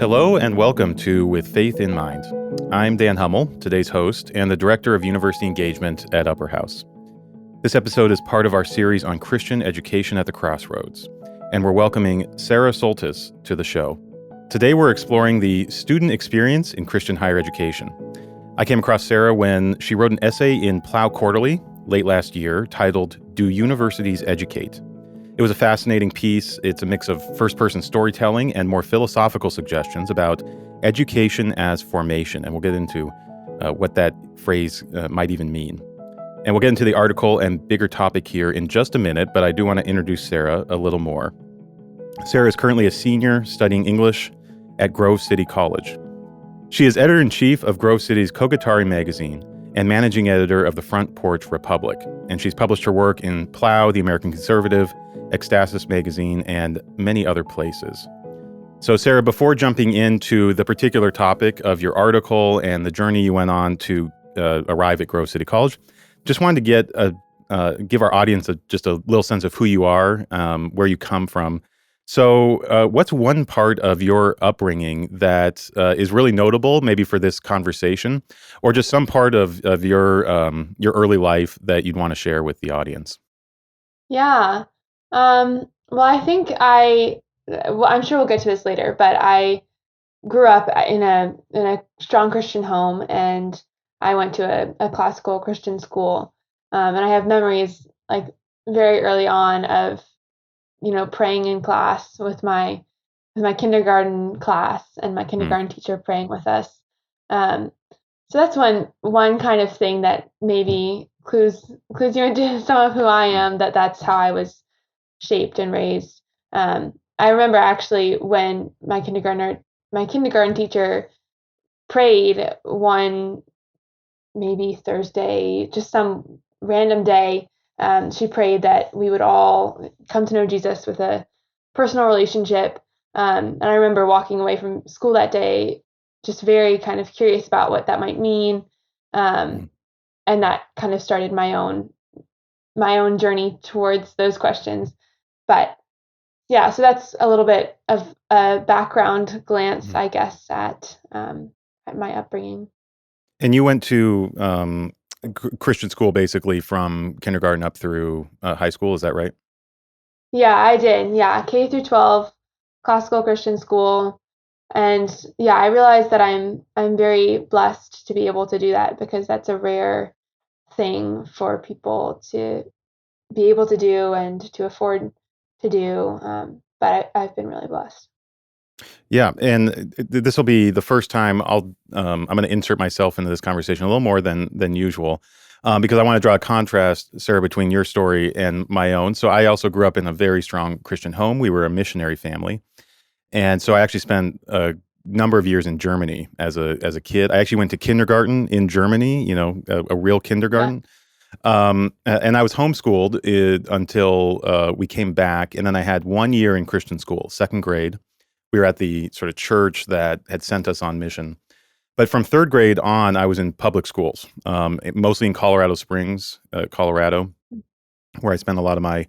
Hello and welcome to With Faith in Mind. I'm Dan Hummel, today's host and the Director of University Engagement at Upper House. This episode is part of our series on Christian education at the crossroads, and we're welcoming Sarah Soltis to the show. Today we're exploring the student experience in Christian higher education. I came across Sarah when she wrote an essay in Plough Quarterly late last year titled, "Do Universities Educate?" It was a fascinating piece. It's a mix of first-person storytelling and more philosophical suggestions about education as formation, and we'll get into what that phrase might even mean. And we'll get into the article and bigger topic here in just a minute, but I do want to introduce Sarah a little more. Sarah is currently a senior studying English at Grove City College. She is editor-in-chief of Grove City's Kogatari magazine and managing editor of the Front Porch Republic, and she's published her work in Plough, The American Conservative, Ecstasis magazine, and many other places. So Sarah, before jumping into the particular topic of your article and the journey you went on to arrive at Grove City College, just wanted to give our audience just a little sense of who you are, where you come from. So what's one part of your upbringing that is really notable, maybe for this conversation, or just some part of your early life that you'd want to share with the audience? Yeah. Well, I'm sure we'll get to this later, but I grew up in a strong Christian home, and I went to a classical Christian school. And I have memories like very early on of, praying in class with my kindergarten class and my kindergarten teacher praying with us. Um, so that's one kind of thing that maybe clues you into some of who I am, that's how I was shaped and raised. I remember actually when my kindergarten teacher prayed one maybe Thursday, just some random day. She prayed that we would all come to know Jesus with a personal relationship. And I remember walking away from school that day just very kind of curious about what that might mean. And that kind of started my own journey towards those questions. But yeah, so that's a little bit of a background glance, I guess, at my upbringing. And you went to Christian school basically from kindergarten up through high school, is that right? Yeah, I did. Yeah, K through 12, classical Christian school. And yeah, I realized that I'm very blessed to be able to do that, because that's a rare thing for people to be able to do and to afford to do. But I've been really blessed. Yeah, and this will be the first time I'm going to insert myself into this conversation a little more than usual, because I want to draw a contrast, Sarah, between your story and my own. So I also grew up in a very strong Christian home. We were a missionary family, and so I actually spent a number of years in Germany as a kid. I actually went to kindergarten in Germany, a real Yeah. kindergarten. And I was homeschooled until we came back, and then I had 1 year in Christian school, second grade. We were at the sort of church that had sent us on mission. But from third grade on, I was in public schools, mostly in Colorado Springs, Colorado, where I spent a lot of my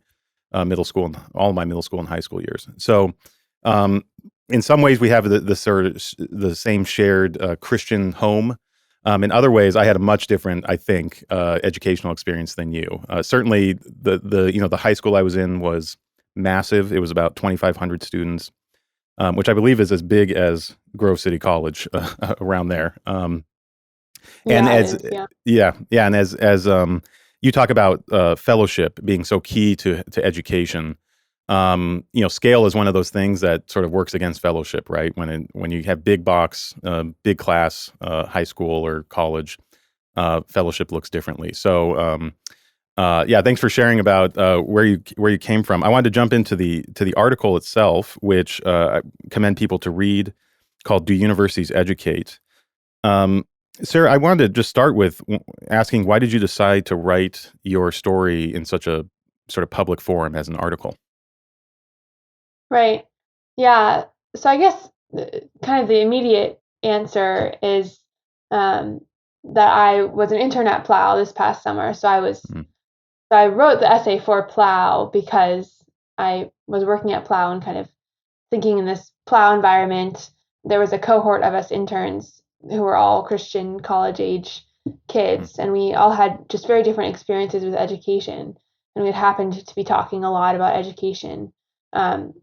middle school and all of my middle school and high school years. So, um, in some ways, we have the sort of the same shared Christian home. In other ways, I had a much different, I think, educational experience than you. Certainly, the high school I was in was massive. It was about 2,500 students, which I believe is as big as Grove City College around there. And Yeah, it as is. Yeah. yeah, and as you talk about fellowship being so key to education, scale is one of those things that sort of works against fellowship, right? When you have big box, big class, high school or college, fellowship looks differently. So, yeah, thanks for sharing about where you came from. I wanted to jump into the article itself, which I commend people to read, called "Do Universities Educate?" Um, Sarah, I wanted to just start with asking, why did you decide to write your story in such a sort of public forum as an article? Right. Yeah. So I guess kind of the immediate answer is um, that I was an intern at Plough this past summer. So I wrote the essay for Plough because I was working at Plough and kind of thinking in this Plough environment, there was a cohort of us interns who were all Christian college age kids, and we all had just very different experiences with education. And we had happened to be talking a lot about education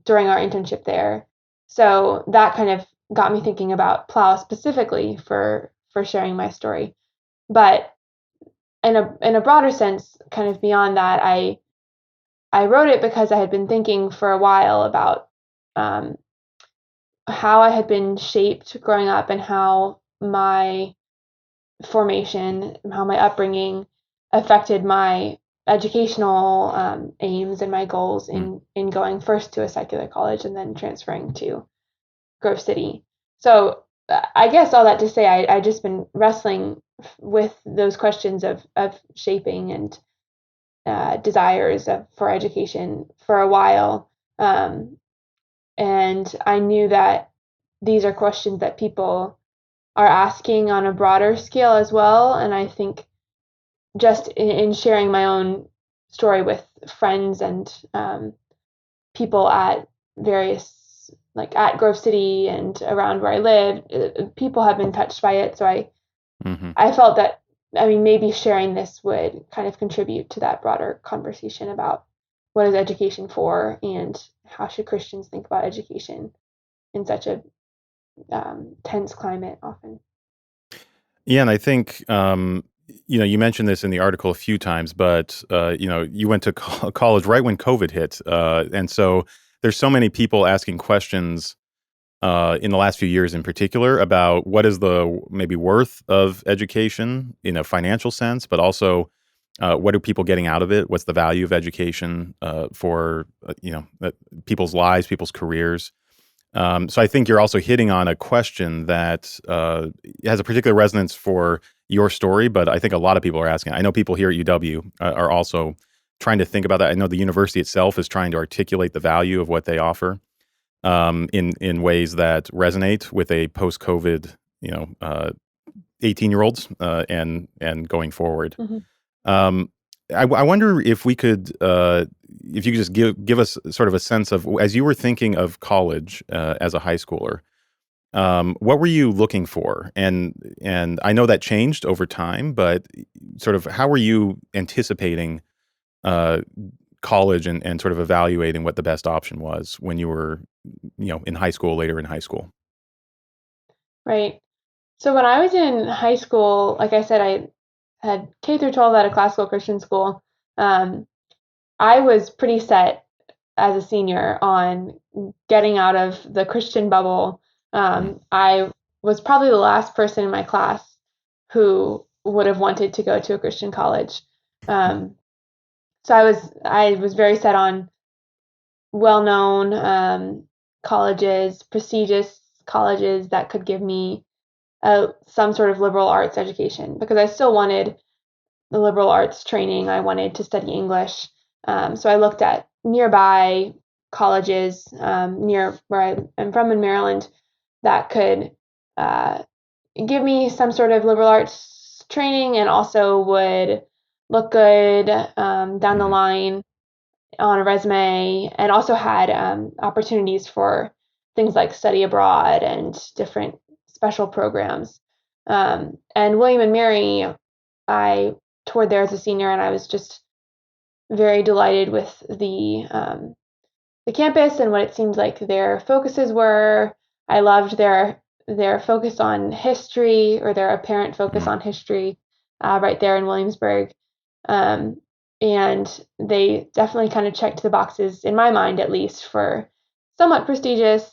during our internship there. So that kind of got me thinking about Plough specifically for sharing my story. But in a broader sense, kind of beyond that, I wrote it because I had been thinking for a while about um, how I had been shaped growing up and how my formation, how my upbringing affected my educational aims and my goals in going first to a secular college and then transferring to Grove City. So I guess all that to say, I just been wrestling with those questions of shaping and desires for education for a while. And I knew that these are questions that people are asking on a broader scale as well. And I think just in sharing my own story with friends and people at various, like at Grove City and around where I live, people have been touched by it. So I felt that, I mean, maybe sharing this would kind of contribute to that broader conversation about what is education for and how should Christians think about education in such a tense climate often. Yeah, and I think you mentioned this in the article a few times, but you went to college right when COVID hit, and so there's so many people asking questions in the last few years, in particular, about what is the maybe worth of education in a financial sense, but also what are people getting out of it? What's the value of education for people's lives, people's careers? So I think you're also hitting on a question that has a particular resonance for your story, but I think a lot of people are asking. I know people here at UW are also trying to think about that. I know the university itself is trying to articulate the value of what they offer in ways that resonate with a post-COVID, 18-year-olds and going forward. Mm-hmm. I wonder if you could just give us sort of a sense of, as you were thinking of college as a high schooler, what were you looking for? And I know that changed over time, but sort of how were you anticipating college and sort of evaluating what the best option was when you were, in high school, later in high school? Right. So when I was in high school, like I said, I had K through 12 at a classical Christian school. Um, I was pretty set as a senior on getting out of the Christian bubble. Mm, I was probably the last person in my class who would have wanted to go to a Christian college. Um, so I was very set on well-known colleges, prestigious colleges that could give me some sort of liberal arts education because I still wanted the liberal arts training. I wanted to study English. So I looked at nearby colleges near where I am from in Maryland that could uh, give me some sort of liberal arts training and also would look good down the mhm, line on a resume and also had opportunities for things like study abroad and different special programs. And William and Mary, I toured there as a senior, and I was just very delighted with the campus and what it seemed like their focuses were. I loved their focus on history or their apparent focus mm, on history right there in Williamsburg. Um, and they definitely kind of checked the boxes, in my mind at least, for somewhat prestigious,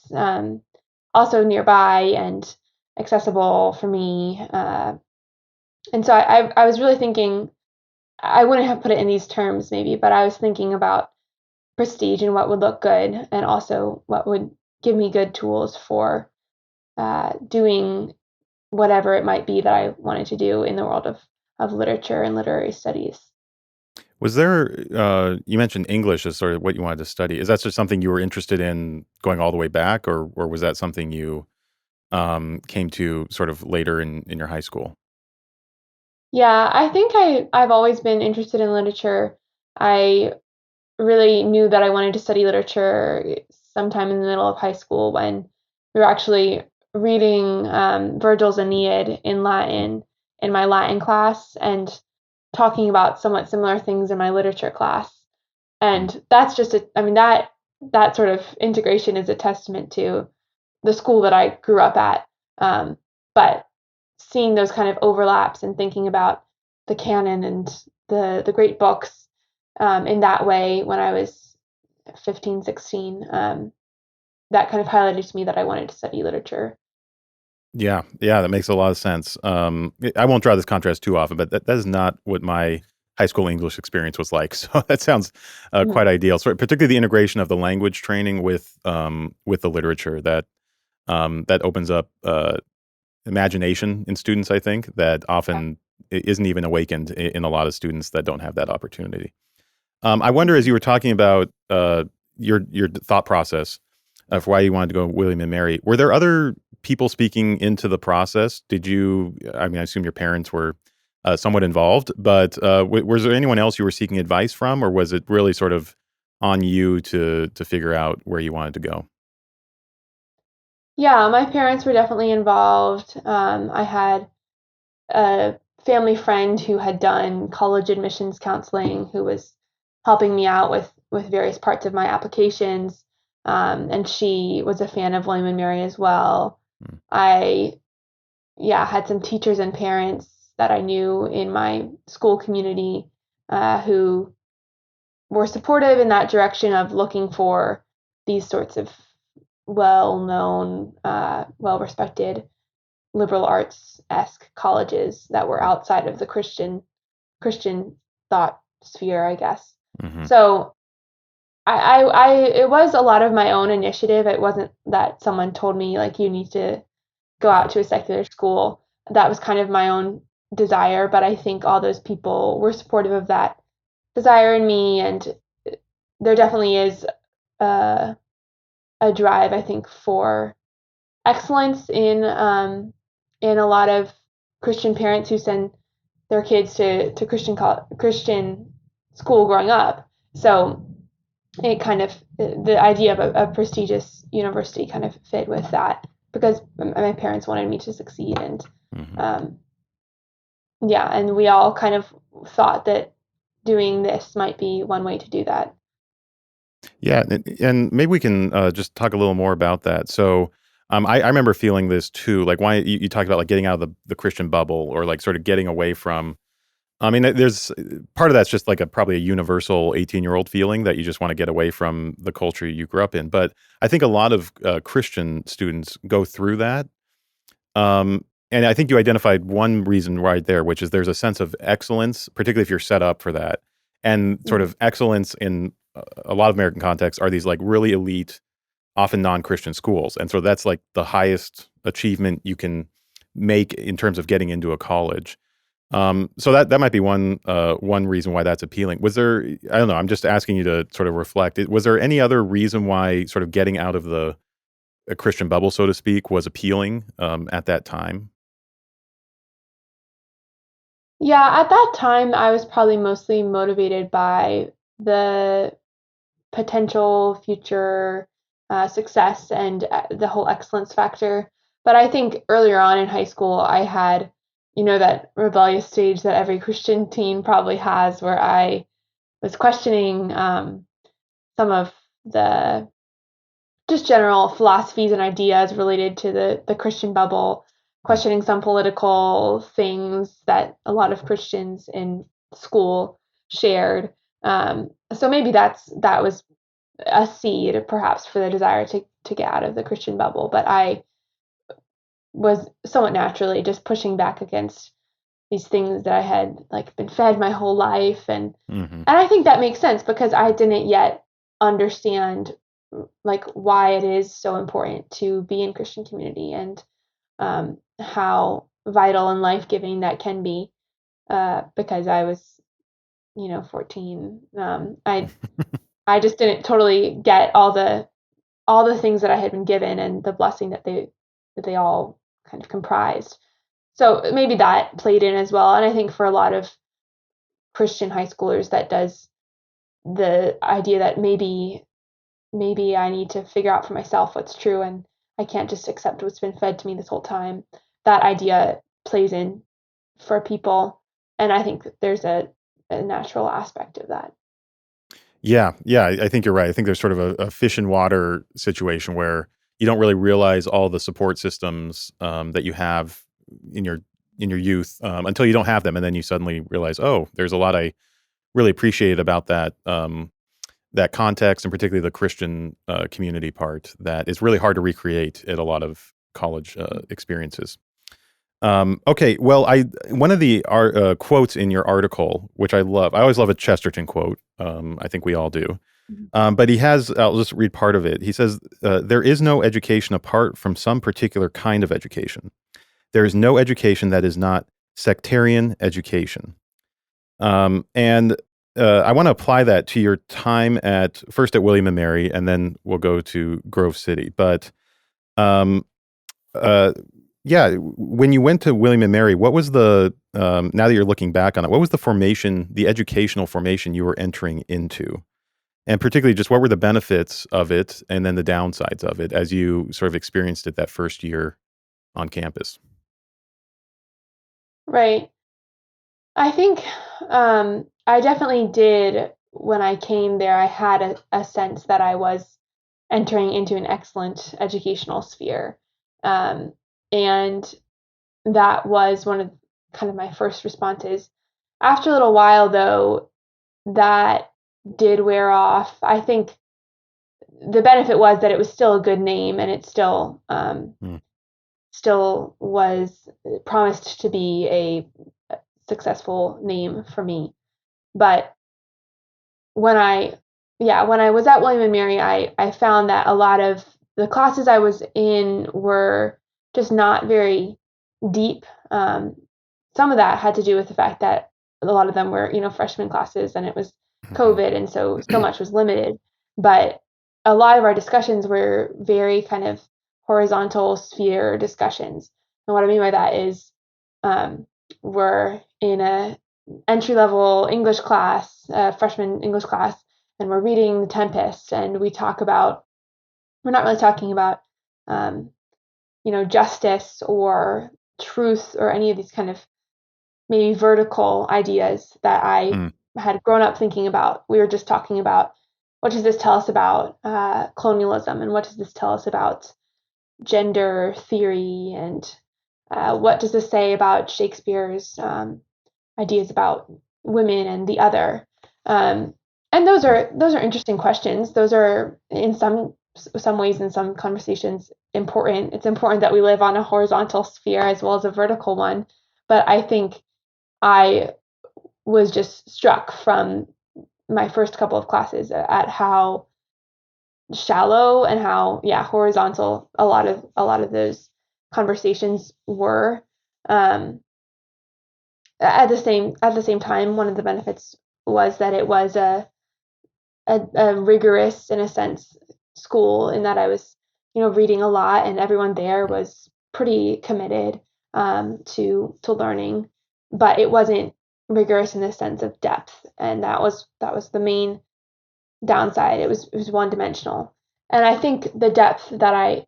also nearby and accessible for me. And so I was really thinking, I wouldn't have put it in these terms maybe, but I was thinking about prestige and what would look good, and also what would give me good tools for doing whatever it might be that I wanted to do in the world of literature and literary studies. Was there, you mentioned English as sort of what you wanted to study. Is that just something you were interested in going all the way back, or was that something you came to sort of later in your high school? Yeah, I think I've always been interested in literature. I really knew that I wanted to study literature sometime in the middle of high school when we were actually reading Virgil's Aeneid in Latin in my Latin class and talking about somewhat similar things in my literature class. And that's just that sort of integration is a testament to the school that I grew up at. But seeing those kind of overlaps and thinking about the canon and the great books in that way when I was 15, 16, that kind of highlighted to me that I wanted to study literature. Yeah, that makes a lot of sense. I won't draw this contrast too often, but that is not what my high school English experience was like. So that sounds Mhm. quite ideal. So particularly the integration of the language training with the literature that opens up imagination in students. I think that Yeah. often isn't even awakened in a lot of students that don't have that opportunity. I wonder, as Mhm. you were talking about your thought process of why you wanted to go William and Mary, were there other people speaking into the process? Did you? I mean, I assume your parents were somewhat involved, but was there anyone else you were seeking advice from, or was it really sort of on you to figure out where you wanted to go? Yeah, my parents were definitely involved. I had a family friend who had done college admissions counseling who was helping me out with various parts of my applications. And she was a fan of William and Mary as well. Mm. I had some teachers and parents that I knew in my school community who were supportive in that direction of looking for these sorts of well-known, well-respected liberal arts-esque colleges that were outside of the Christian thought sphere, I guess. Mm-hmm. So it was a lot of my own initiative. It wasn't that someone told me like you need to go out to a secular school. That was kind of my own desire, but I think all those people were supportive of that desire in me, and there definitely is a, a drive, I think, for excellence in a lot of Christian parents who send their kids to Christian school growing up. So it kind of the idea of a prestigious university kind of fit with that because my parents wanted me to succeed and Mm-hmm. um, and we all kind of thought that doing this might be one way to do that. Yeah, and maybe we can just talk a little more about that. So, I remember feeling this too. Like, why you talked about like getting out of the Christian bubble, or like sort of getting away from. I mean, there's part of that's just like probably a universal 18-year-old feeling that you just want to get away from the culture you grew up in. But I think a lot of Christian students go through that. And I think you identified one reason right there, which is there's a sense of excellence, particularly if you're set up for that, and sort Mhm. of excellence in a lot of American contexts are these like really elite, often non-Christian schools, and so that's like the highest achievement you can make in terms of getting into a college. So that might be one reason why that's appealing. Was there? I don't know. I'm just asking you to sort of reflect. Was there any other reason why sort of getting out of the a Christian bubble, so to speak, was appealing at that time? Yeah, at that time, I was probably mostly motivated by the potential future success and the whole excellence factor. But I think earlier on in high school, I had, that rebellious stage that every Christian teen probably has, where I was questioning some of the just general philosophies and ideas related to the Christian bubble, Mm. questioning some political things that a lot of Christians in school shared. So maybe that was a seed, perhaps, for the desire to get out of the Christian bubble. But I was somewhat naturally just pushing back against these things that I had like been fed my whole life, Mhm. and I think that makes sense because I didn't yet understand like why it is so important to be in Christian community and how vital and life giving that can be. Because I was, 14. I just didn't totally get all the things that I had been given and the blessing that they all kind of comprised. So maybe that played in as well. And I think for a lot of Christian high schoolers, that does the idea that maybe I need to figure out for myself what's true, and I can't just accept what's been fed to me this whole time. That idea plays in for people, and I think there's a natural aspect of that. Yeah, I think you're right. I think there's sort of a fish in water situation where you don't really realize all the support systems that you have in your youth until you don't have them, and then you suddenly realize, oh, there's a lot I really appreciate about that context, and particularly the Christian community part that is really hard to recreate at a lot of college experiences. Okay, well, one of the quotes in your article, which I love, I always love a Chesterton quote. I think we all do. Mhm. But he has, I'll just read part of it. He says, there is no education apart from some particular kind of education. There is no education that is not sectarian education. And I want to apply that to your time first at William and Mary, and then we'll go to Grove City. But um, uh, yeah, when you went to William and Mary, what was now that you're looking back on it, what was the educational formation you were entering into? And particularly just what were the benefits of it and then the downsides of it as you sort of experienced it that first year on campus? Right. I think I definitely did when I came there. I had a sense that I was entering into an excellent educational sphere. Um, and that was one of kind of my first responses. After a little while, though, that did wear off. I think the benefit was that it was still a good name, and it Mm, still was promised to be a successful name for me. But when I when I was at William and Mary, I found that a lot of the classes I was in were just not very deep. Some of that had to do with the fact that a lot of them were, freshman classes, and it was mhm, COVID, and so much was limited. But a lot of our discussions were very kind of horizontal sphere discussions. And what I mean by that is um, we're in a entry level English class, freshman English class, and we're reading The Tempest, and we're not really talking about, um, justice or truth or any of these kind of maybe vertical ideas that I mm, had grown up thinking about. We were just talking about what does this tell us about colonialism, and what does this tell us about gender theory, and what does this say about Shakespeare's ideas about women and the other. Um, and mm, those are interesting questions. Those are in some ways, in some conversations, important. It's important that we live on a horizontal sphere as well as a vertical one. But I think I was just struck from my first couple of classes at how shallow and how horizontal a lot of those conversations were. Um, at the same time, one of the benefits was that it was a rigorous, in a sense, school, in that I was, reading a lot, and everyone there mm. was pretty committed to learning, but it wasn't rigorous in the sense of depth, and that was the main downside. It was one dimensional, and I think the depth that I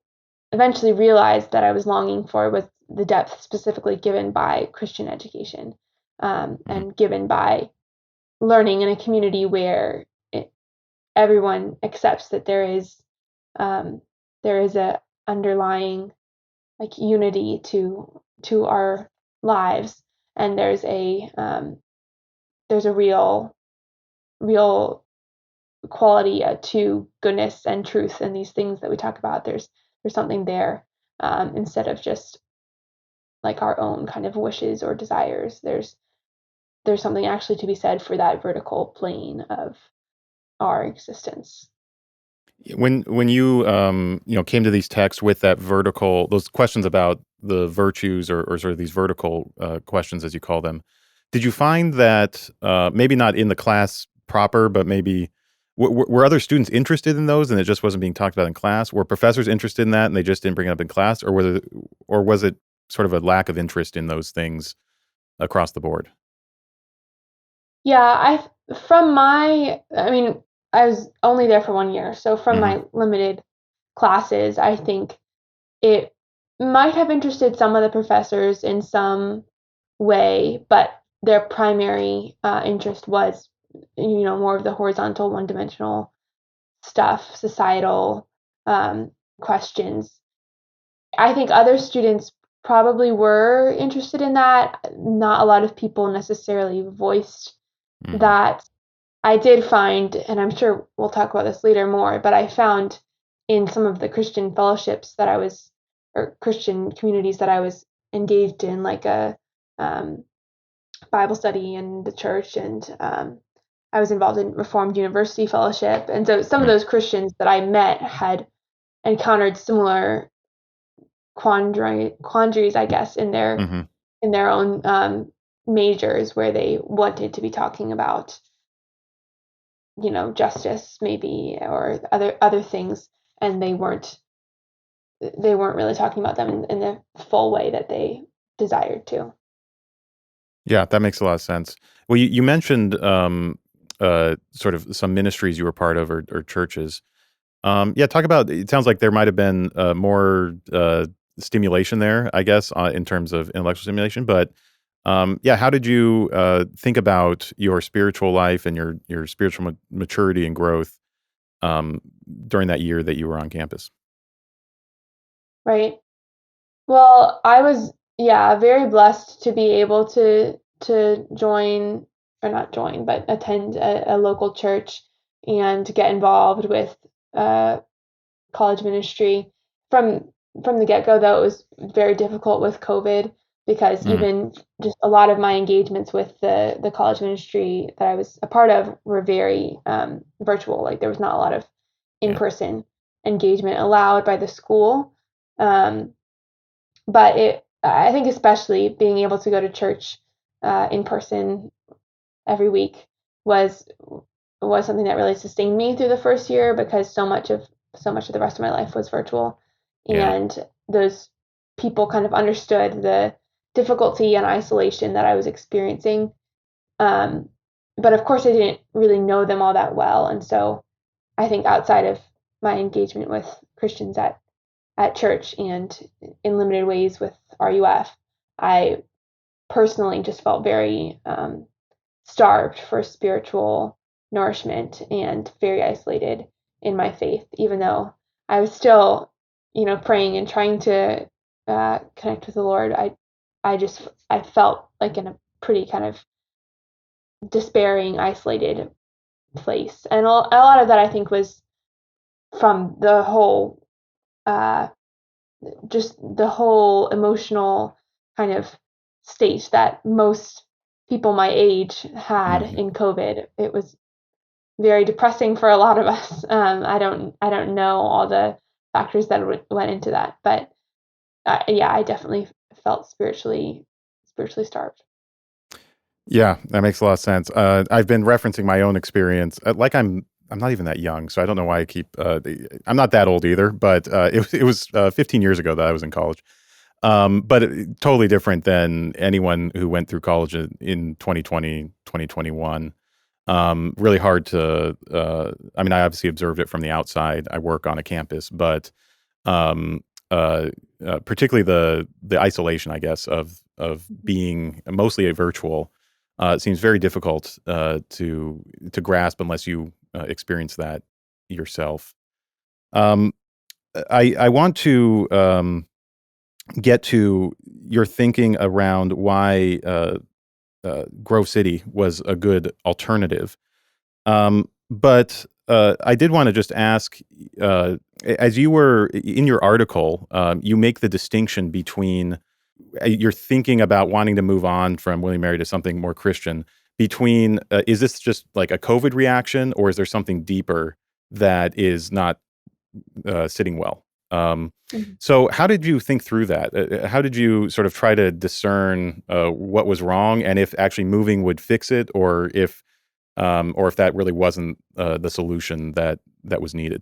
eventually realized that I was longing for was the depth specifically given by Christian education, Mm. and given by learning in a community where everyone accepts that um, there is a underlying like unity to our lives, and there's a real quality to goodness and truth and these things that we talk about. There's something there, instead of just like our own kind of wishes or desires. There's something actually to be said for that vertical plane of our existence. When you came to these texts with those questions about the virtues, or sort of these vertical questions as you call them, did you find that maybe not in the class proper, but maybe were other students interested in those and it just wasn't being talked about in class? Were professors interested in that and they just didn't bring it up in class, or was it sort of a lack of interest in those things across the board? Yeah, I mean, I was only there for 1 year, so from Hmm. my limited classes, I think it might have interested some of the professors in some way, but their primary interest was, more of the horizontal, one-dimensional stuff, societal um, questions. I think other students probably were interested in that. Not a lot of people necessarily voiced Hmm. that. I did find, and I'm sure we'll talk about this later more, but I found in some of the Christian fellowships that or Christian communities that I was engaged in, like a um, Bible study in the church, and I was involved in Reformed University Fellowship. And so some of those Christians that I met had encountered similar quandaries, I guess, Hmm. in their own majors where they wanted to be talking about, justice maybe or other things, and they weren't really talking about them in the full way that they desired to. Yeah, that makes a lot of sense. Well, you mentioned sort of some ministries you were part of or churches. Yeah, talk about. It sounds like there might have been more stimulation there, I guess, in terms of intellectual stimulation. But yeah, how did you think about your spiritual life and your spiritual maturity and growth um, during that year that you were on campus? Right. Well, I was, yeah, very blessed to be able to join, or not join, but attend a local church and get involved with uh, college ministry. From from the get-go, though, it was very difficult with COVID because Mm, even just a lot of my engagements with the college ministry that I was a part of were very virtual. Like there was not a lot of yeah, in-person engagement allowed by the school. Um, but I think especially being able to go to church in person every week was was something that really sustained me through the first year because so much of the rest of my life was virtual, yeah, and those people kind of understood the difficulty and isolation that I was experiencing. Um, but of course, I didn't really know them all that well, and so I think outside of my engagement with Christians at church and in limited ways with RUF, I personally just felt very starved for spiritual nourishment and very isolated in my faith, even though I was still, praying and trying to connect with the Lord. I felt like in a pretty kind of despairing, isolated place, and a lot of that I think was from uh, the whole emotional kind of state that most people my age had hmm, in COVID. It was very depressing for a lot of us. I don't know all the factors that went into that, but yeah, I definitely felt spiritually starved. yeah. That makes a lot of sense. I've been referencing my own experience. Like I'm not even that young, so I don't know why I keep. I'm not that old either, but it was 15 years ago that I was in college. But totally different than anyone who went through college in 2020, 2021. Really hard to, I mean, I obviously observed it from the outside. I work on a campus, but um, uh, particularly the isolation, I guess, of being mostly a virtual, seems very difficult to grasp unless you experience that yourself. Um, I want to get to your thinking around why Grove City was a good alternative. But I did want to just ask, as you were in your article, you make the distinction between you're thinking about wanting to move on from William Mary to something more Christian. Between is this just like a COVID reaction, or is there something deeper that is not sitting well? Um, Mhm. so, how did you think through that? How did you sort of try to discern what was wrong, and if actually moving would fix it, or if that really wasn't the solution that was needed?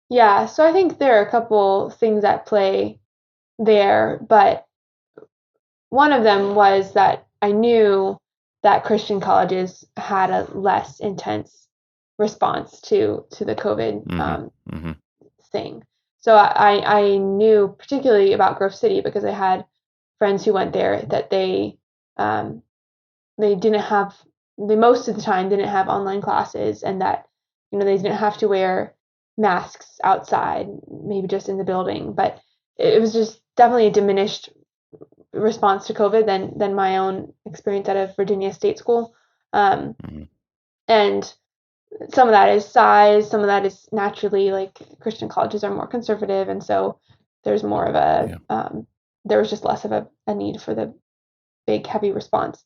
Yeah, so I think there are a couple things at play there, but one of them was that I knew that Christian colleges had a less intense response to the COVID thing. So I knew particularly about Grove City because I had friends who went there that they didn't have, they most of the time didn't have online classes, and that they didn't have to wear masks outside, maybe just in the building, but it was just definitely a diminished response to COVID than my own experience at a Virginia state school. And some of that is size, some of that is naturally, like, Christian colleges are more conservative, and so there's more of a there was just less of a need for the big heavy response.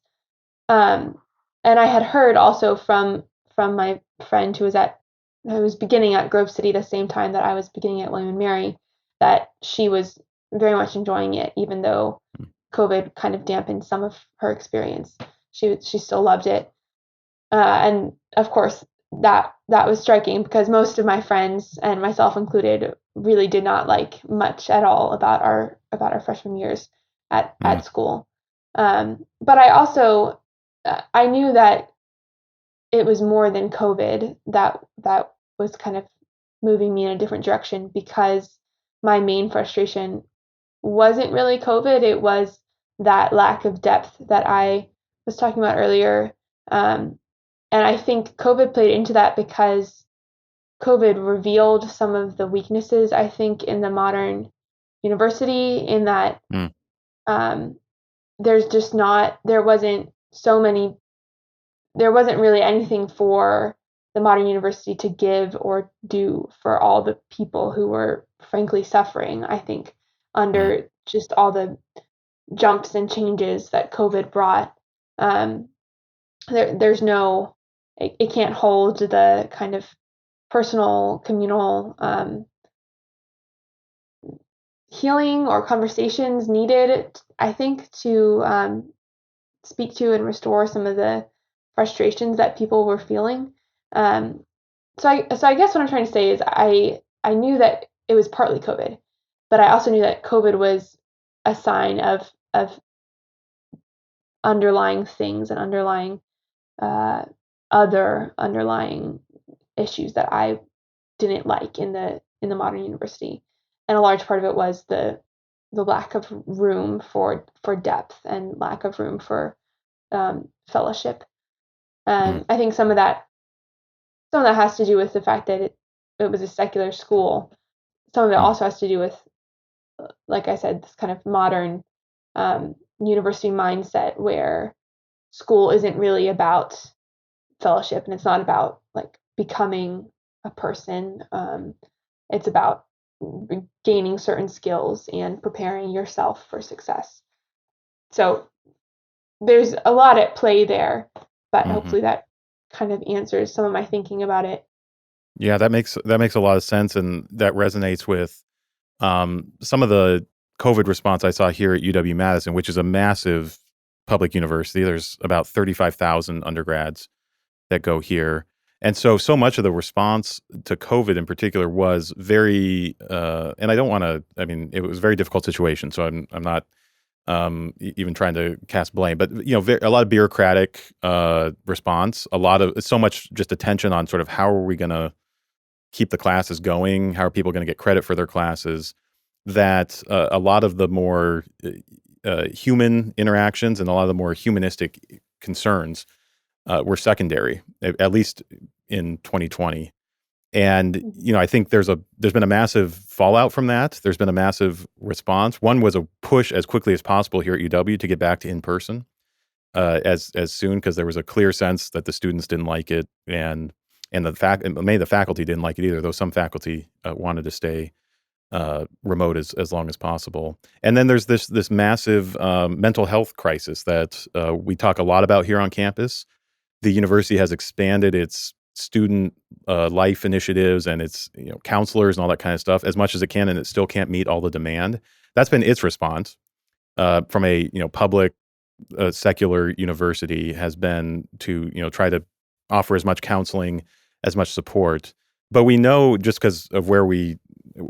And I had heard also from my friend who was beginning at Grove City the same time that I was beginning at William and Mary, that she was very much enjoying it, even though COVID kind of dampened some of her experience. She still loved it, and of course that was striking because most of my friends, and myself included, really did not like much at all about our freshman years at school. But I also I knew that it was more than COVID that was kind of moving me in a different direction, because my main frustration wasn't really COVID. It was that lack of depth that I was talking about earlier. And I think COVID played into that there revealed some of the weaknesses, I think, in the modern university, in that there wasn't really anything for the modern university to give or do for all the people who were frankly suffering, I think, under just all the jumps and changes that COVID brought. There's no, it can't hold the kind of personal, communal healing or conversations needed, I think, to speak to and restore some of the frustrations that people were feeling. So I guess what I'm trying to say is I knew that it was partly COVID, but I also knew that COVID was a sign of underlying things and underlying other underlying issues that I didn't like in the modern university, and a large part of it was the lack of room for depth and lack of room for fellowship. And I think some of that has to do with the fact that it was a secular school. Some of it also has to do with, like I said, this kind of modern university mindset where school isn't really about fellowship, and it's not about like becoming a person. It's about gaining certain skills and preparing yourself for success. So there's a lot at play there, but hopefully that kind of answers some of my thinking about it. Yeah, that makes a lot of sense, and that resonates with some of the COVID response I saw here at UW-Madison, which is a massive public university. There's about 35,000 undergrads that go here. And so much of the response to COVID in particular was very, and I don't want to, I mean, it was a very difficult situation. So I'm not even trying to cast blame, but a lot of bureaucratic response, so much just attention on sort of how are we going to keep the classes going? How are people going to get credit for their classes? That a lot of the more human interactions and a lot of the more humanistic concerns were secondary, at least in 2020. And I think there's been a massive fallout from that. There's been a massive response. One was a push as quickly as possible here at UW to get back to in person as soon, because there was a clear sense that the students didn't like it, and many of the faculty didn't like it either, though some faculty wanted to stay remote as long as possible. And then there's this massive mental health crisis that we talk a lot about here on campus. The university has expanded its student life initiatives and its counselors and all that kind of stuff as much as it can, and it still can't meet all the demand. That's been its response from a public secular university, has been to try to offer as much counseling, as much support. But we know, just because of where we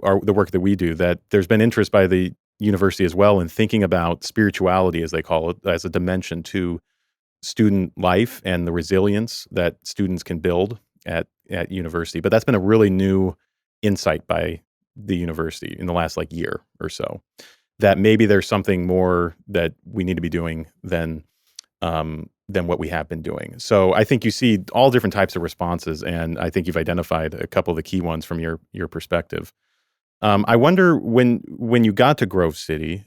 are, the work that we do, that there's been interest by the university as well in thinking about spirituality, as they call it, as a dimension to student life and the resilience that students can build at university. But that's been a really new insight by the university in the last year or so, that maybe there's something more that we need to be doing than what we have been doing. So I think you see all different types of responses, and I think you've identified a couple of the key ones from your perspective. I wonder, when you got to Grove City,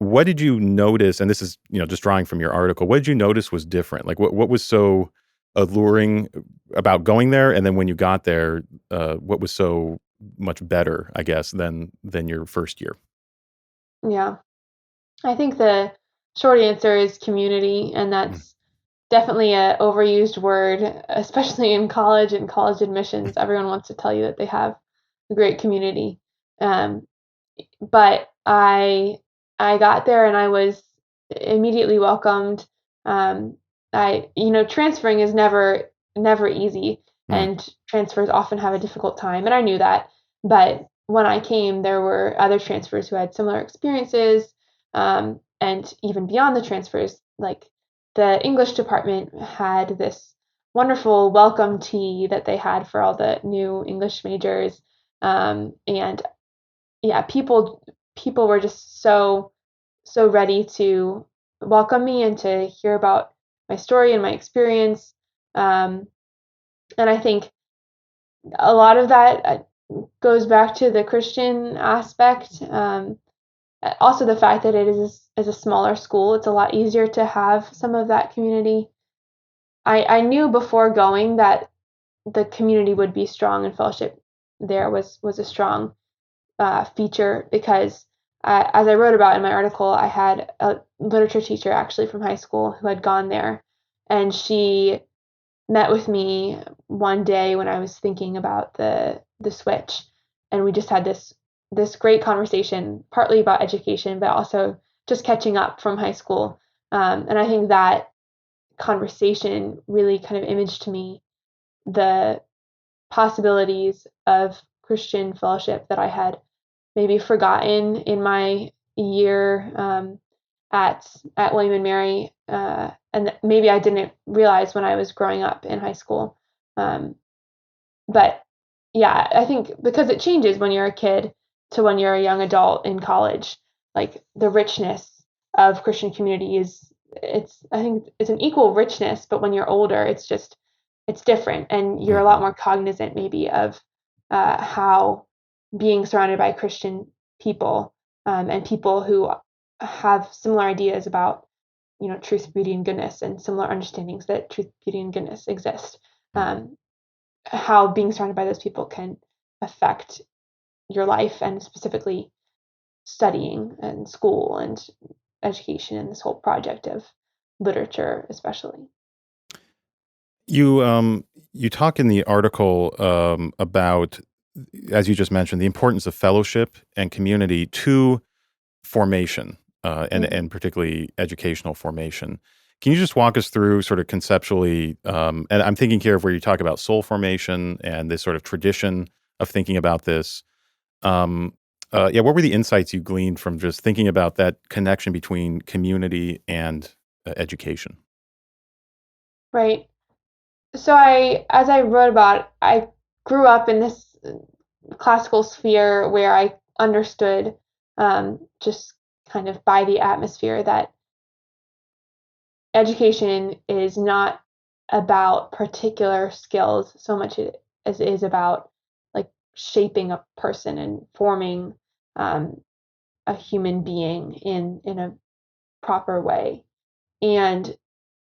what did you notice? And this is, just drawing from your article. What did you notice was different? Like, what was so alluring about going there? And then when you got there, what was so much better, I guess, than your first year? Yeah. I think the short answer is community, and Mm. that's definitely a overused word, especially in college and college admissions. Everyone wants to tell you that they have a great community. Um, but I got there and I was immediately welcomed. Transferring is never easy, Mm. and transfers often have a difficult time, and I knew that. But when I came, there were other transfers who had similar experiences, and even beyond the transfers, like the English department had this wonderful welcome tea that they had for all the new English majors, and yeah, people were just so ready to welcome me and to hear about my story and my experience. Um, and I think a lot of that goes back to the Christian aspect. Also, the fact that it is a smaller school, it's a lot easier to have some of that community. I knew before going that the community would be strong, and fellowship there was a strong feature, because as I wrote about in my article, I had a literature teacher actually from high school who had gone there, and she met with me one day when I was thinking about the switch, and we just had this great conversation, partly about education, but also just catching up from high school. And I think that conversation really kind of imaged to me the possibilities of Christian fellowship that I had maybe forgotten in my year at William and Mary, and maybe I didn't realize when I was growing up in high school. Um, but yeah, I think because it changes when you're a kid to when you're a young adult in college, like the richness of Christian community I think it's an equal richness, but when you're older, it's different, and you're a lot Mhm. more cognizant maybe of how being surrounded by Christian people, and people who have similar ideas about truth, beauty, and goodness, and similar understandings that truth, beauty, and goodness exist. Mm. Um, how being surrounded by those people can affect your life, and specifically studying and school and education and this whole project of literature, especially. You talk in the article about, as you just mentioned, the importance of fellowship and community to formation, and Mhm. particularly educational formation. Can you just walk us through sort of conceptually? And I'm thinking here of where you talk about soul formation and this sort of tradition of thinking about this. Um, yeah, what were the insights you gleaned from just thinking about that connection between community and education? Right. So as I wrote about, I grew up in this classical sphere where I understood, just kind of by the atmosphere, that education is not about particular skills so much as it is about like shaping a person and forming um, a human being in a proper way. And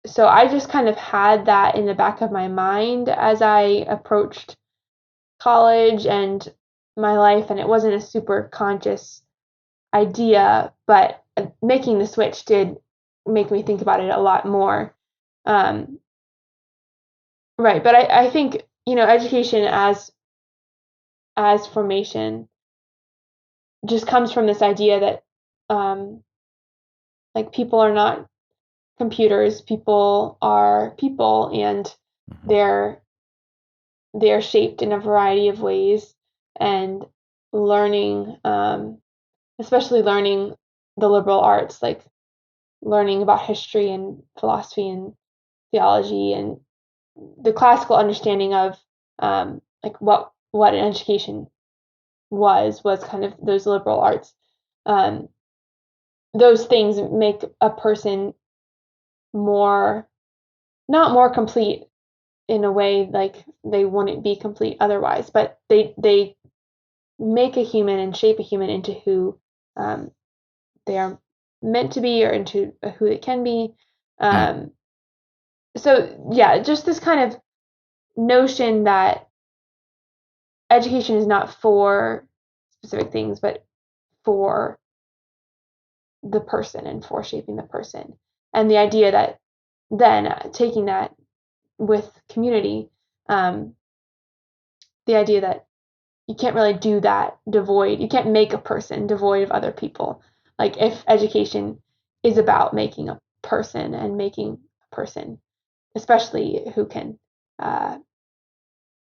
so I just kind of had that in the back of my mind as I approached college and my life, and it wasn't a super conscious idea, but making the switch did make me think about it a lot more. Um, right, but I think education as formation just comes from this idea that um, like people are not computers, people are people, and Mhm. they're they're shaped in a variety of ways, and learning, especially learning the liberal arts, like learning about history and philosophy and theology and the classical understanding of like what an education was kind of those liberal arts. Um, those things make a person more, not more complete in a way like they wouldn't be complete otherwise, but they make a human and shape a human into who they are meant to be or into who they can be. Mm. So yeah, just this kind of notion that education is not for specific things, but for the person and for shaping the person. And the idea that then taking that with community, um, the idea that you can't really do that devoid, you can't make a person devoid of other people. Like if education is about making a person and making a person, especially who can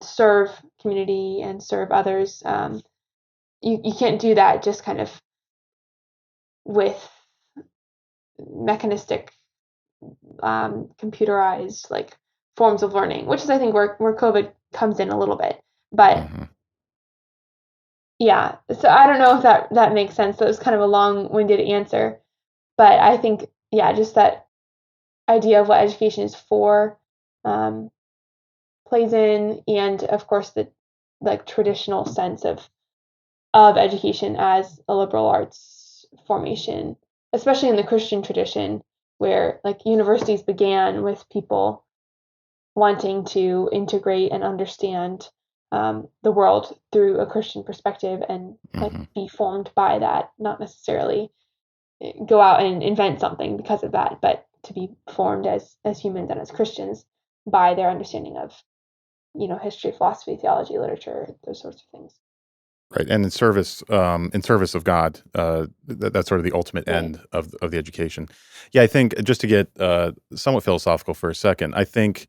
serve community and serve others, you can't do that just kind of with mechanistic, computerized like forms of learning, which is I think where COVID comes in a little bit. But Mm-hmm. yeah, so I don't know if that makes sense. So it's kind of a long-winded answer, but I think yeah, just that idea of what education is for um, plays in, and of course the like traditional sense of education as a liberal arts formation, especially in the Christian tradition, where like universities began with people wanting to integrate and understand the world through a Christian perspective and like Mm-hmm. be formed by that, not necessarily go out and invent something because of that, but to be formed as humans and as Christians by their understanding of history, philosophy, theology, literature, those sorts of things. Right, and in service of God, that's sort of the ultimate Right. end of the education. Yeah, I think just to get somewhat philosophical for a second, I think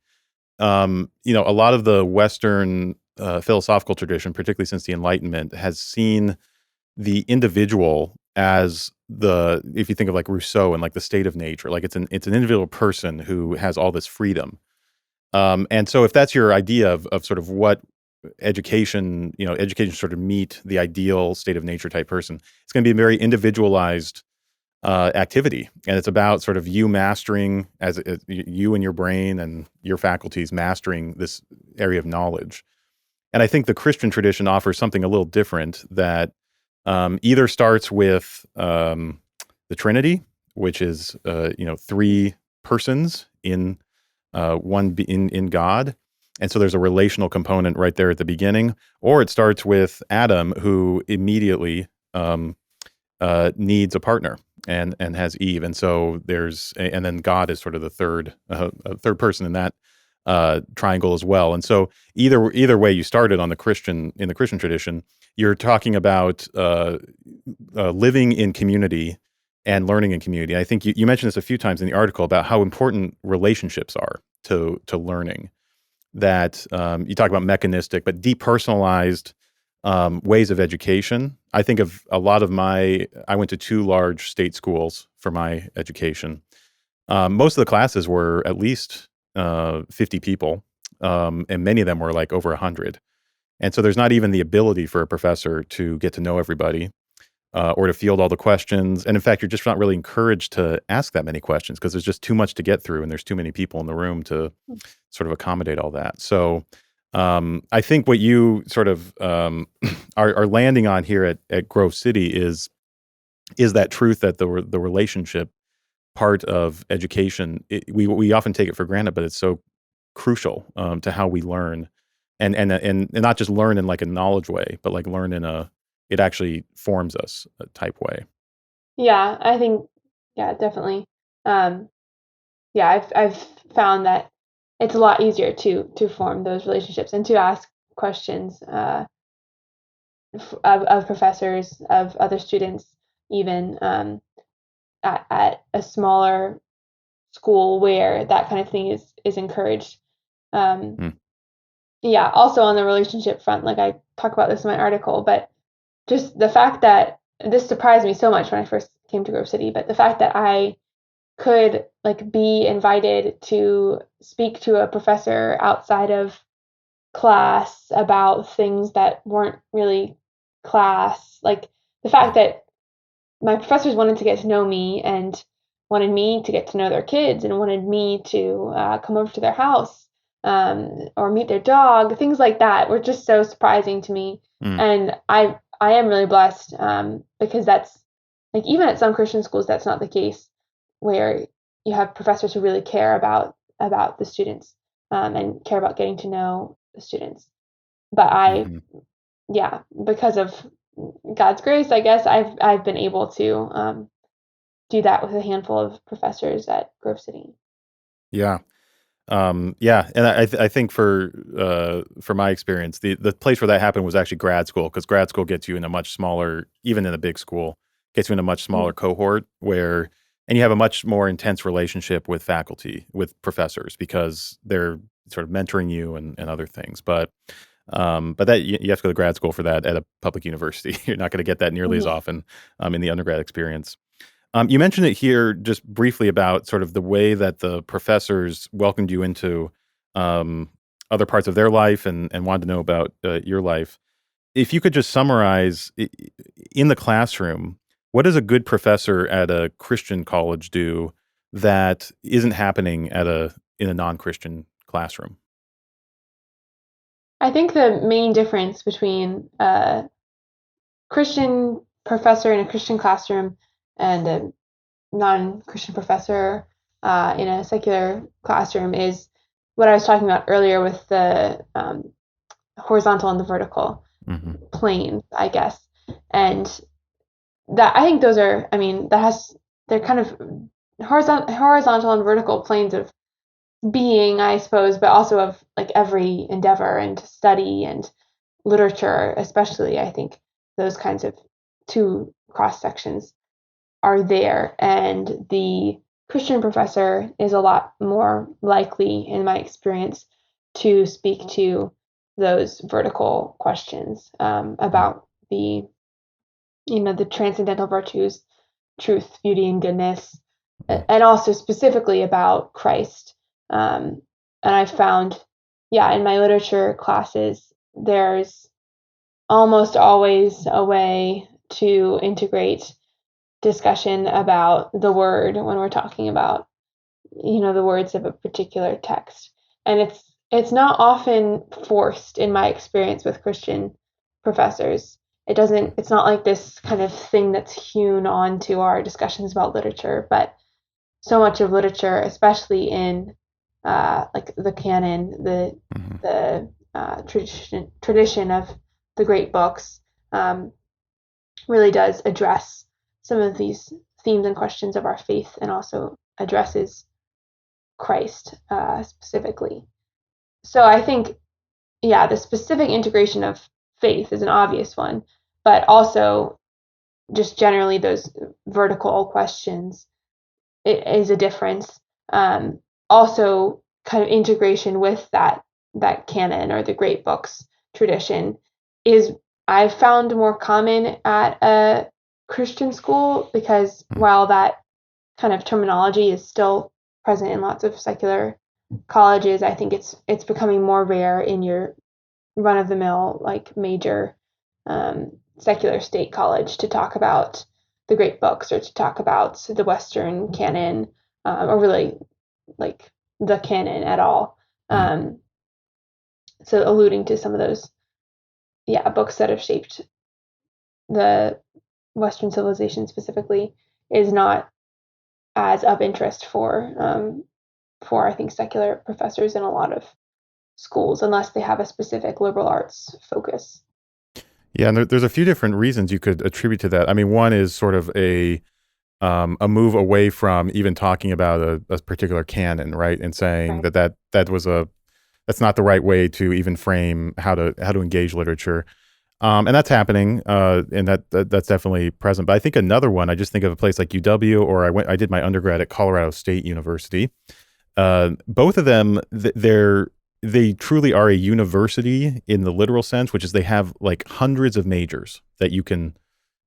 a lot of the Western philosophical tradition, particularly since the Enlightenment, has seen the individual as if you think of like Rousseau and like the state of nature, like it's an individual person who has all this freedom. And so if that's your idea of sort of what education sort of meet the ideal state of nature type person, it's going to be a very individualized activity, and it's about sort of you mastering you and your brain and your faculties mastering this area of knowledge. And I think the Christian tradition offers something a little different that either starts with the Trinity, which is three persons in in God. And so there's a relational component right there at the beginning, or it starts with Adam, who immediately needs a partner and has Eve, and so and then God is sort of the third person in that triangle as well. And so either way you started in the Christian tradition, you're talking about living in community and learning in community. I think you mentioned this a few times in the article about how important relationships are to learning. That you talk about mechanistic but depersonalized ways of education. I think of a lot of I went to two large state schools for my education. Most of the classes were at least 50 people, and many of them were like over 100. And so there's not even the ability for a professor to get to know everybody or to field all the questions. And in fact, you're just not really encouraged to ask that many questions because there's just too much to get through and there's too many people in the room to sort of accommodate all that. So I think what you sort of are landing on here at Grove City is that truth that the relationship part of education, we often take it for granted, but it's so crucial to how we learn, and not just learn in like a knowledge way, but like learn in it actually forms us type way. Yeah, I think yeah, definitely. Um, yeah, I've found that it's a lot easier to form those relationships and to ask questions of professors, of other students, even at a smaller school where that kind of thing is encouraged. Um, Hmm. yeah, also on the relationship front, like I talk about this in my article, but just the fact that this surprised me so much when I first came to Grove City, but the fact that I could like be invited to speak to a professor outside of class about things that weren't really class. Like the fact that my professors wanted to get to know me and wanted me to get to know their kids and wanted me to come over to their house or meet their dog. Things like that were just so surprising to me, Mm. and I am really blessed because that's like even at some Christian schools that's not the case, where you have professors who really care about the students and care about getting to know the students. But Hmm. yeah, because of God's grace, I guess I've been able to do that with a handful of professors at Grove City. Yeah. Yeah, and I think for my experience, the place where that happened was actually grad school, because grad school gets you in a much smaller, even in a big school, gets you in a much smaller Mhm. cohort and you have a much more intense relationship with faculty, with professors, because they're sort of mentoring you and other things. But that you have to go to grad school for that at a public university. You're not going to get that nearly as Mhm. often in the undergrad experience. You mentioned it here just briefly about sort of the way that the professors welcomed you into um, other parts of their life and wanted to know about your life. If you could just summarize in the classroom, what does a good professor at a Christian college do that isn't happening in a non-Christian classroom? I think the main difference between a Christian professor in a Christian classroom and a non-Christian professor in a secular classroom is what I was talking about earlier with the horizontal and the vertical Hmm. planes, I guess. And that I think those are, I mean, they're kind of horizontal and vertical planes of being, I suppose, but also of like every endeavor and study and literature, especially. I think those kinds of two cross sections are there, and the Christian professor is a lot more likely, in my experience, to speak to those vertical questions about the transcendental virtues, truth, beauty, and goodness, and also specifically about Christ. And I found, yeah, in my literature classes, there's almost always a way to integrate discussion about the word when we're talking about the words of a particular text, and it's not often forced in my experience with Christian professors. It's not like this kind of thing that's hewn onto our discussions about literature, but so much of literature, especially in like the canon, Hmm. the tradition of the great books, um, really does address some of these themes and questions of our faith, and also addresses Christ specifically. So I think, yeah, the specific integration of faith is an obvious one, but also just generally those vertical questions is a difference. Um, Also, kind of integration with that canon or the great books tradition is I've found more common at a Christian school, because while that kind of terminology is still present in lots of secular colleges, I think it's becoming more rare in your run of the mill like major secular state college to talk about the great books or to talk about the Western canon, or really like the canon at all. Um, so alluding to some of those, yeah, books that have shaped the Western civilization specifically is not as of interest for I think secular professors in a lot of schools, unless they have a specific liberal arts focus. Yeah, and there's a few different reasons you could attribute to that. I mean, one is sort of a move away from even talking about a particular canon, right? And saying Right. that's not the right way to even frame how to engage literature. And that's happening, and that's definitely present. But I think another one, I just think of a place like UW, or I did my undergrad at Colorado State University. Both of them, they truly are a university in the literal sense, which is they have like hundreds of majors that you can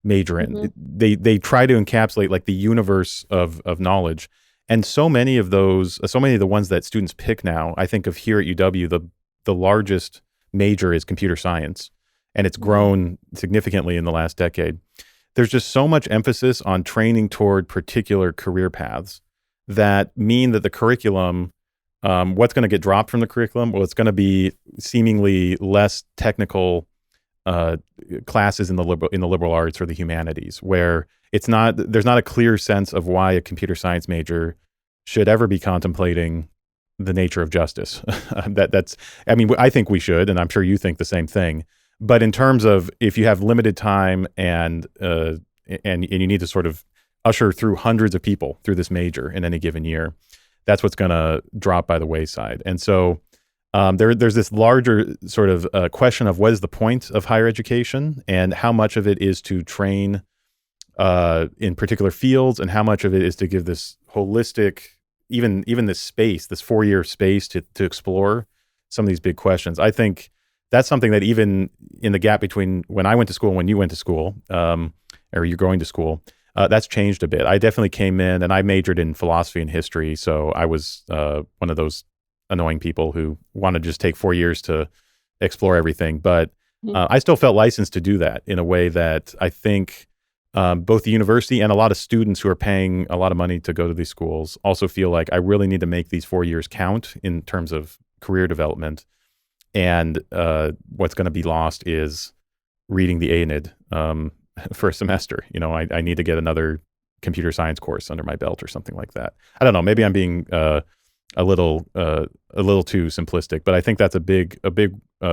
major in. Hmm. They try to encapsulate like the universe of knowledge, And so many of the ones that students pick now, I think of here at UW, the largest major is computer science, and it's grown significantly in the last decade. There's just so much emphasis on training toward particular career paths that mean that the curriculum, what's going to get dropped from the curriculum? Well, it's going to be seemingly less technical classes in the liberal arts or the humanities, where there's not a clear sense of why a computer science major should ever be contemplating the nature of justice. I think we should, and I'm sure you think the same thing. But in terms of if you have limited time and you need to sort of usher through hundreds of people through this major in any given year, that's what's going to drop by the wayside. And so there's this larger sort of question of what is the point of higher education and how much of it is to train in particular fields and how much of it is to give this holistic, even this space, this 4-year space to explore some of these big questions. I think that's something that even in the gap between when I went to school and when you went to school, or you're going to school, that's changed a bit. I definitely came in and I majored in philosophy and history. So I was one of those annoying people who want to just take 4 years to explore everything. But I still felt licensed to do that in a way that I think both the university and a lot of students who are paying a lot of money to go to these schools also feel like I really need to make these 4 years count in terms of career development. And what's going to be lost is reading the Aeneid for a semester. I need to get another computer science course under my belt or something like that. I don't know. Maybe I'm being a little too simplistic, but I think that's a big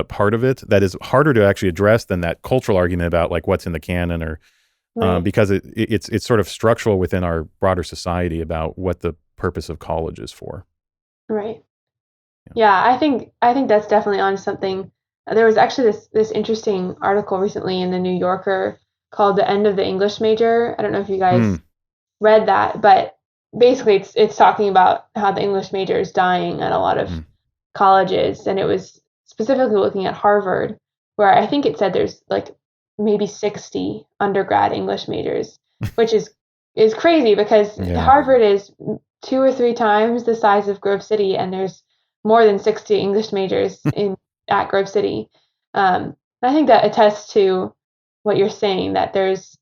part of it that is harder to actually address than that cultural argument about like what's in the canon or because it's sort of structural within our broader society about what the purpose of college is for. Right. Yeah, I think that's definitely on something. There was actually this interesting article recently in the New Yorker called "The End of the English Major." I don't know if you guys read that, but basically it's talking about how the English major is dying at a lot of colleges, and it was specifically looking at Harvard, where I think it said there's like maybe 60 undergrad English majors, which is crazy because Harvard is 2 or 3 times the size of Grove City, and there's more than 60 English majors at Grove City. I think that attests to what you're saying, that there's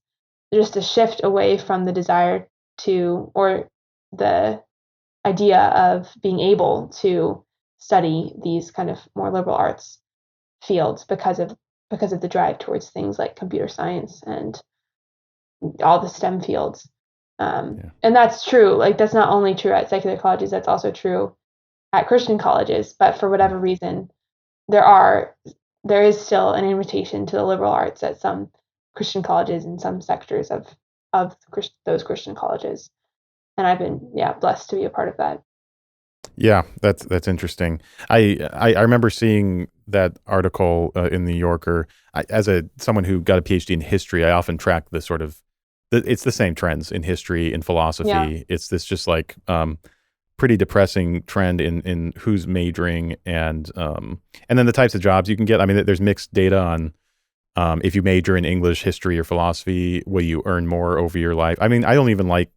just a shift away from the desire to, or the idea of being able to study these kind of more liberal arts fields because of the drive towards things like computer science and all the STEM fields. And that's true. Like, that's not only true at secular colleges, that's also true at Christian colleges. But for whatever reason, there is still an invitation to the liberal arts at some Christian colleges and some sectors of those Christian colleges. And I've been blessed to be a part of that. Yeah, that's interesting. I remember seeing that article in the New Yorker. As someone who got a PhD in history, I often track the sort of it's the same trends in history, in philosophy. Yeah. It's this just like pretty depressing trend in who's majoring and then the types of jobs you can get. I mean, there's mixed data on if you major in English, history, or philosophy, will you earn more over your life? I mean, I don't even like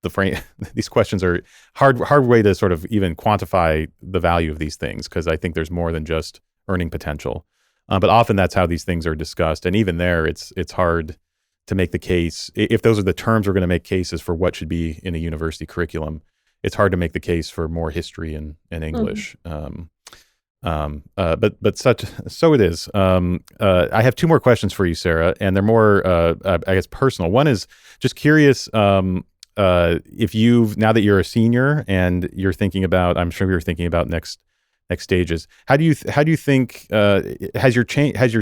the frame. These questions are hard way to sort of even quantify the value of these things, because I think there's more than just earning potential. But often that's how these things are discussed, and even there, it's hard to make the case if those are the terms we're going to make cases for what should be in a university curriculum. It's hard to make the case for more history and English. But so it is. I have 2 more questions for you, Sarah, and they're more, I guess, personal. One is just curious if now that you're a senior and you're thinking about, I'm sure you're thinking about next stages. How do you think has your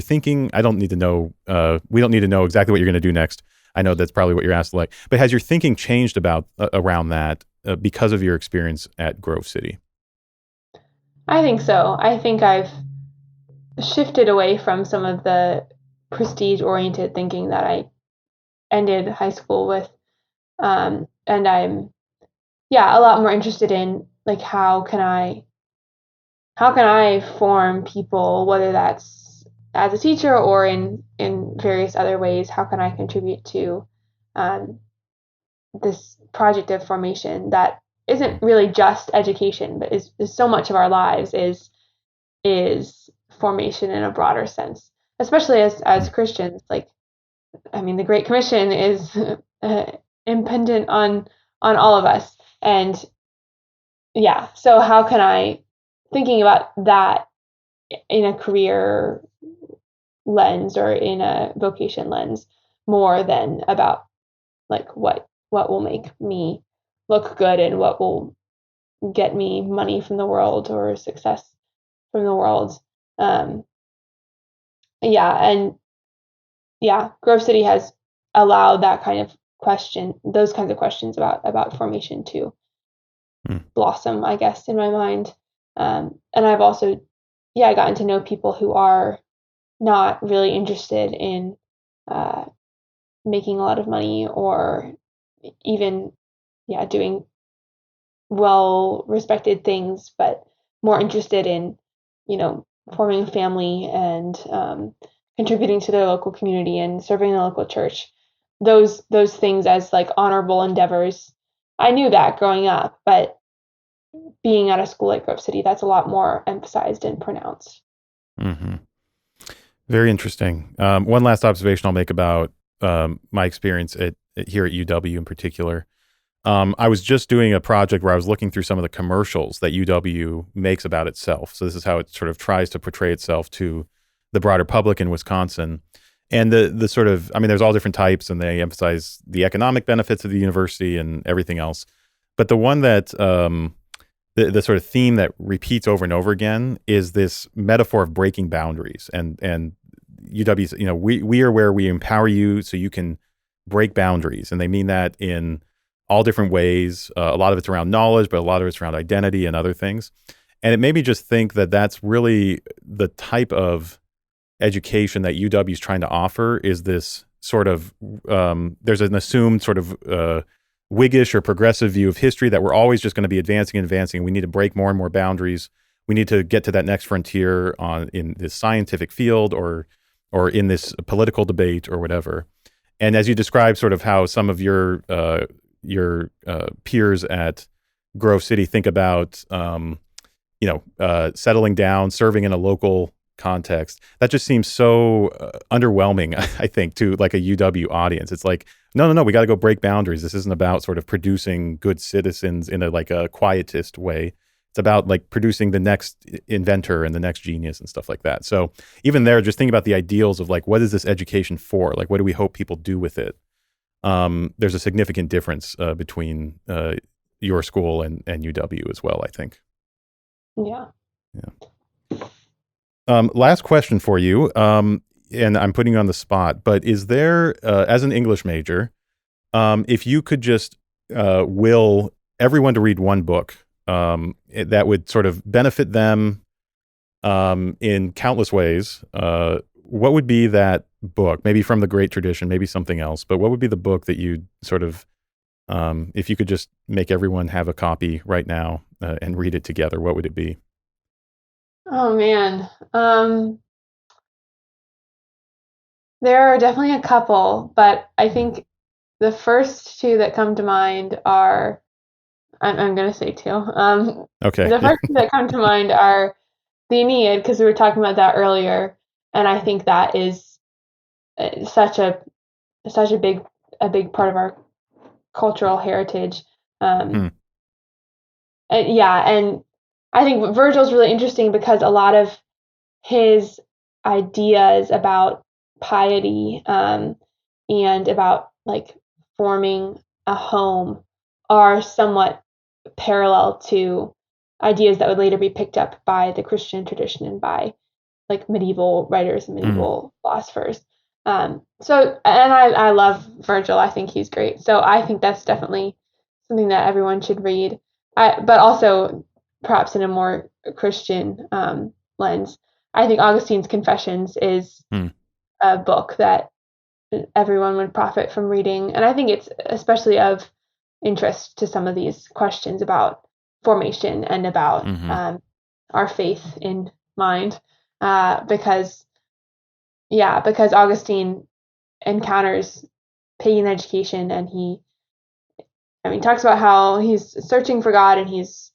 thinking? I don't need to know. We don't need to know exactly what you're going to do next. I know that's probably what you're asked, like, but has your thinking changed about around that because of your experience at Grove City? I think so. I think I've shifted away from some of the prestige-oriented thinking that I ended high school with, and I'm, a lot more interested in like how can I form people, whether that's as a teacher or in various other ways. How can I contribute to this project of formation that isn't really just education, but is so much of our lives is formation in a broader sense, especially as Christians. Like, I mean, the Great Commission is impendent on all of us, and yeah. So how can I, thinking about that in a career lens or in a vocation lens, more than about like what will make me look good and what will get me money from the world or success from the world. Um, yeah, and yeah, Grove City has allowed that kind of those kinds of questions about formation to blossom, I guess, in my mind. And I've also, gotten to know people who are not really interested in making a lot of money or even, doing well respected things, but more interested in, forming a family and contributing to their local community and serving the local church. Those things as like honorable endeavors. I knew that growing up, but being at a school like Grove City, that's a lot more emphasized and pronounced. Mm-hmm. Very interesting. One last observation I'll make about my experience here at UW in particular. I was just doing a project where I was looking through some of the commercials that UW makes about itself. So this is how it sort of tries to portray itself to the broader public in Wisconsin. And the sort of, I mean, there's all different types, and they emphasize the economic benefits of the university and everything else. But the one that, the sort of theme that repeats over and over again is this metaphor of breaking boundaries. And UW's, we are where we empower you so you can break boundaries. And they mean that in all different ways. A lot of it's around knowledge, but a lot of it's around identity and other things. And it made me just think that that's really the type of education that UW is trying to offer, is this sort of, there's an assumed sort of Whiggish or progressive view of history that we're always just going to be advancing and advancing. We need to break more and more boundaries. We need to get to that next frontier in this scientific field or in this political debate or whatever. And as you describe sort of how some of your peers at Grove City think about, settling down, serving in a local context, that just seems so underwhelming, I think, to like a UW audience. It's like, no, we got to go break boundaries. This isn't about sort of producing good citizens in a quietist way. It's about like producing the next inventor and the next genius and stuff like that. So even there, just thinking about the ideals of like, what is this education for? Like, what do we hope people do with it? There's a significant difference between your school and UW as well, I think. Yeah. Last question for you, and I'm putting you on the spot, but is there, as an English major, if you could just will everyone to read one book that would sort of benefit them in countless ways, what would be that book? Maybe from the great tradition, maybe something else, but what would be the book that you'd sort of, if you could just make everyone have a copy right now and read it together, what would it be? Oh man. There are definitely a couple, but I think the first two that come to mind are, I'm going to say two. Okay. The first two that come to mind are the Aeneid, because we were talking about that earlier, and I think that is such a big part of our cultural heritage. And I think Virgil's really interesting because a lot of his ideas about piety and about like forming a home are somewhat parallel to ideas that would later be picked up by the Christian tradition and by like medieval writers and medieval philosophers. So I love Virgil. I think he's great. So I think that's definitely something that everyone should read. But also perhaps in a more Christian lens. I think Augustine's Confessions is a book that everyone would profit from reading. And I think it's especially of interest to some of these questions about formation and about our faith in mind. Because Augustine encounters pagan education and he He talks about how he's searching for God and he's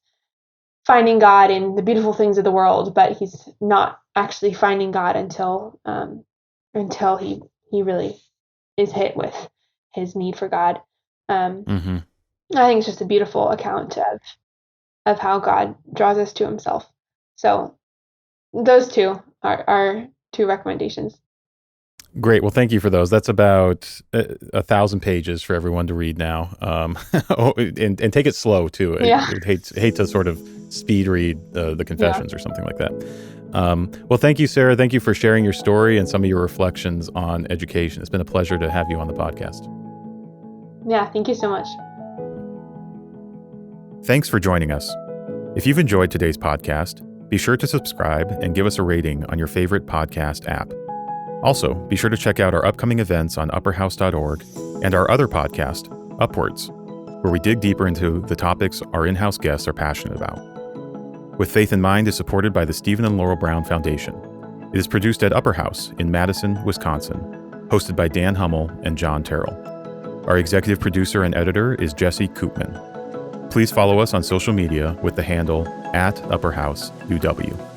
finding God in the beautiful things of the world, but he's not actually finding God until he really is hit with his need for God. Mm-hmm. I think it's just a beautiful account of how God draws us to himself. So those two are two recommendations. Great. Well, thank you for those. That's about 1,000 pages for everyone to read now. And take it slow too. Yeah. I hate to sort of speed read the Confessions or something like that. Well, thank you, Sarah. Thank you for sharing your story and some of your reflections on education. It's been a pleasure to have you on the podcast. Yeah, thank you so much. Thanks for joining us. If you've enjoyed today's podcast, be sure to subscribe and give us a rating on your favorite podcast app. Also, be sure to check out our upcoming events on upperhouse.org and our other podcast, Upwards, where we dig deeper into the topics our in-house guests are passionate about. With Faith in Mind is supported by the Stephen and Laurel Brown Foundation. It is produced at Upper House in Madison, Wisconsin, hosted by Dan Hummel and John Terrill. Our executive producer and editor is Jesse Koopman. Please follow us on social media with the handle @UpperHouseUW.